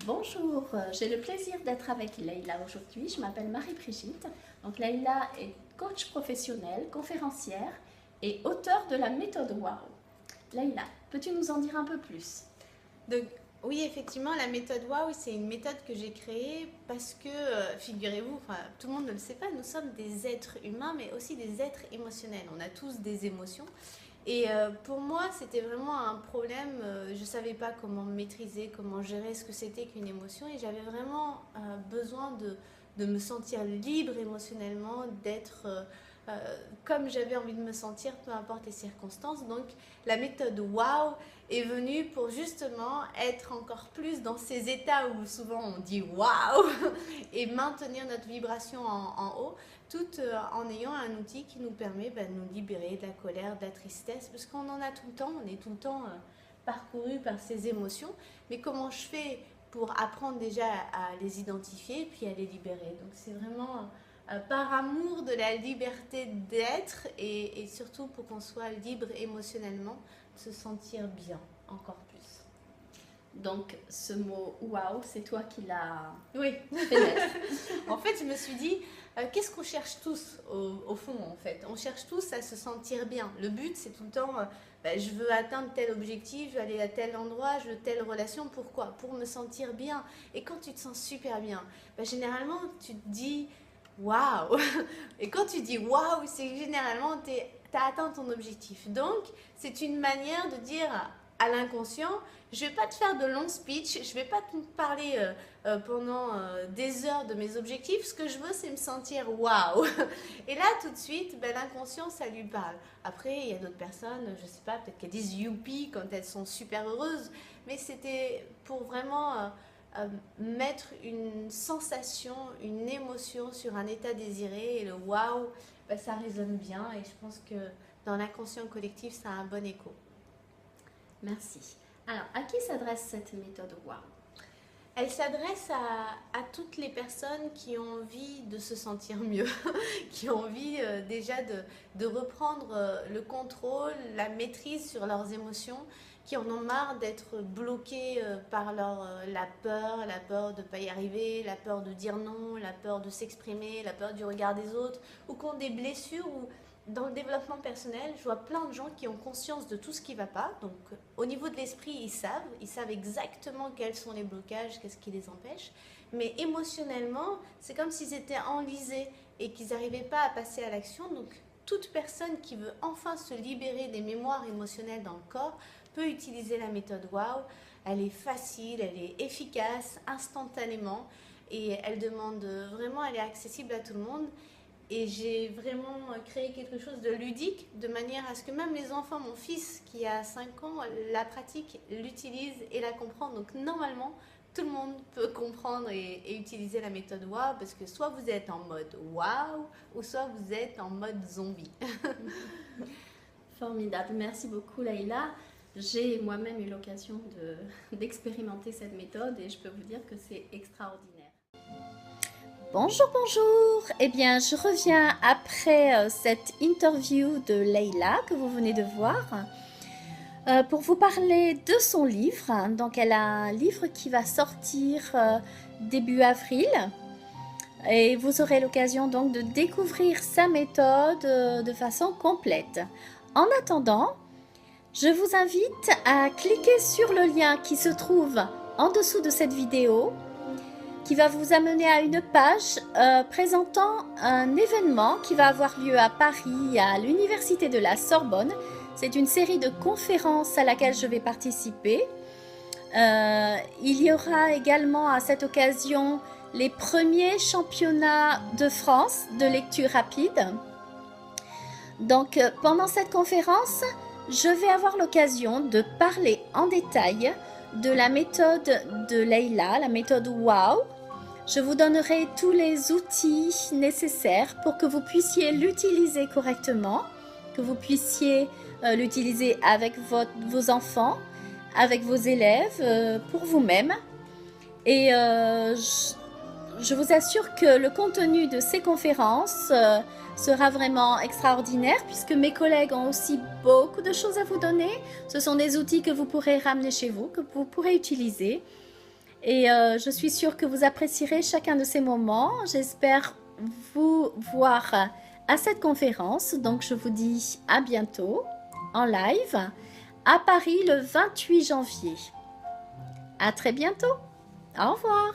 Bonjour, j'ai le plaisir d'être avec Leïla aujourd'hui. Je m'appelle Marie-Brigitte. Donc Leïla est coach professionnel, conférencière et auteure de la méthode WOW. Leïla, peux-tu nous en dire un peu plus? Donc, oui, effectivement, la méthode WOW, c'est une méthode que j'ai créée parce que, figurez-vous, enfin, tout le monde ne le sait pas, nous sommes des êtres humains, mais aussi des êtres émotionnels. On a tous des émotions. Et pour moi, c'était vraiment un problème. Je ne savais pas comment maîtriser, comment gérer ce que c'était qu'une émotion. Et j'avais vraiment besoin de me sentir libre émotionnellement, d'être comme j'avais envie de me sentir, peu importe les circonstances. Donc, la méthode WOW est venue pour justement être encore plus dans ces états où souvent on dit waouh et maintenir notre vibration en haut, tout en ayant un outil qui nous permet de nous libérer de la colère, de la tristesse, parce qu'on en a tout le temps, on est tout le temps parcouru par ces émotions. Mais comment je fais pour apprendre déjà à les identifier puis à les libérer? Donc c'est vraiment par amour de la liberté d'être et surtout pour qu'on soit libre émotionnellement, se sentir bien encore plus. Donc ce mot WOW, c'est toi qui l'as Oui, fait naître. en fait, je me suis dit, qu'est-ce qu'on cherche tous au fond en fait? On cherche tous à se sentir bien. Le but, c'est tout le temps, je veux atteindre tel objectif, je veux aller à tel endroit, je veux telle relation. Pourquoi? Pour me sentir bien. Et quand tu te sens super bien, généralement, tu te dis, waouh! Et quand tu dis waouh, c'est que généralement, tu as atteint ton objectif. Donc, c'est une manière de dire à l'inconscient, je ne vais pas te faire de longs speeches, je ne vais pas te parler pendant des heures de mes objectifs. Ce que je veux, c'est me sentir waouh. Et là, tout de suite, l'inconscient, ça lui parle. Après, il y a d'autres personnes, je ne sais pas, peut-être qu'elles disent youpi quand elles sont super heureuses. Mais c'était pour vraiment mettre une sensation, une émotion sur un état désiré. Et le waouh, ça résonne bien. Et je pense que dans l'inconscient collectif, ça a un bon écho. Merci. Alors, à qui s'adresse cette méthode WOW? Elle s'adresse à toutes les personnes qui ont envie de se sentir mieux, qui ont envie déjà de reprendre le contrôle, la maîtrise sur leurs émotions, qui en ont marre d'être bloquées par la peur de ne pas y arriver, la peur de dire non, la peur de s'exprimer, la peur du regard des autres, ou qui ont des blessures ou dans le développement personnel, je vois plein de gens qui ont conscience de tout ce qui ne va pas. Donc, au niveau de l'esprit, ils savent exactement quels sont les blocages, qu'est-ce qui les empêche. Mais émotionnellement, c'est comme s'ils étaient enlisés et qu'ils n'arrivaient pas à passer à l'action. Donc, toute personne qui veut enfin se libérer des mémoires émotionnelles dans le corps peut utiliser la méthode WOW. Elle est facile, elle est efficace, instantanément. Et elle demande vraiment, elle est accessible à tout le monde. Et j'ai vraiment créé quelque chose de ludique, de manière à ce que même les enfants, mon fils qui a 5 ans, la pratique, l'utilise et la comprend. Donc normalement, tout le monde peut comprendre et utiliser la méthode WOW, parce que soit vous êtes en mode WOW, ou soit vous êtes en mode zombie. Formidable, merci beaucoup Leïla. J'ai moi-même eu l'occasion d'expérimenter cette méthode et je peux vous dire que c'est extraordinaire. Bonjour, bonjour. Eh bien, je reviens après cette interview de Leïla que vous venez de voir pour vous parler de son livre. Donc, elle a un livre qui va sortir début avril et vous aurez l'occasion donc de découvrir sa méthode de façon complète. En attendant, je vous invite à cliquer sur le lien qui se trouve en dessous de cette vidéo, qui va vous amener à une page présentant un événement qui va avoir lieu à Paris, à l'Université de la Sorbonne. C'est une série de conférences à laquelle je vais participer. Il y aura également à cette occasion les premiers championnats de France de lecture rapide. Donc pendant cette conférence, je vais avoir l'occasion de parler en détail de la méthode de Leïla, la méthode WOW. Je vous donnerai tous les outils nécessaires pour que vous puissiez l'utiliser correctement, que vous puissiez l'utiliser avec vos enfants, avec vos élèves, pour vous-même. Et je vous assure que le contenu de ces conférences sera vraiment extraordinaire, puisque mes collègues ont aussi beaucoup de choses à vous donner. Ce sont des outils que vous pourrez ramener chez vous, que vous pourrez utiliser. Et je suis sûre que vous apprécierez chacun de ces moments. J'espère vous voir à cette conférence. Donc, je vous dis à bientôt en live à Paris le 28 janvier. À très bientôt. Au revoir.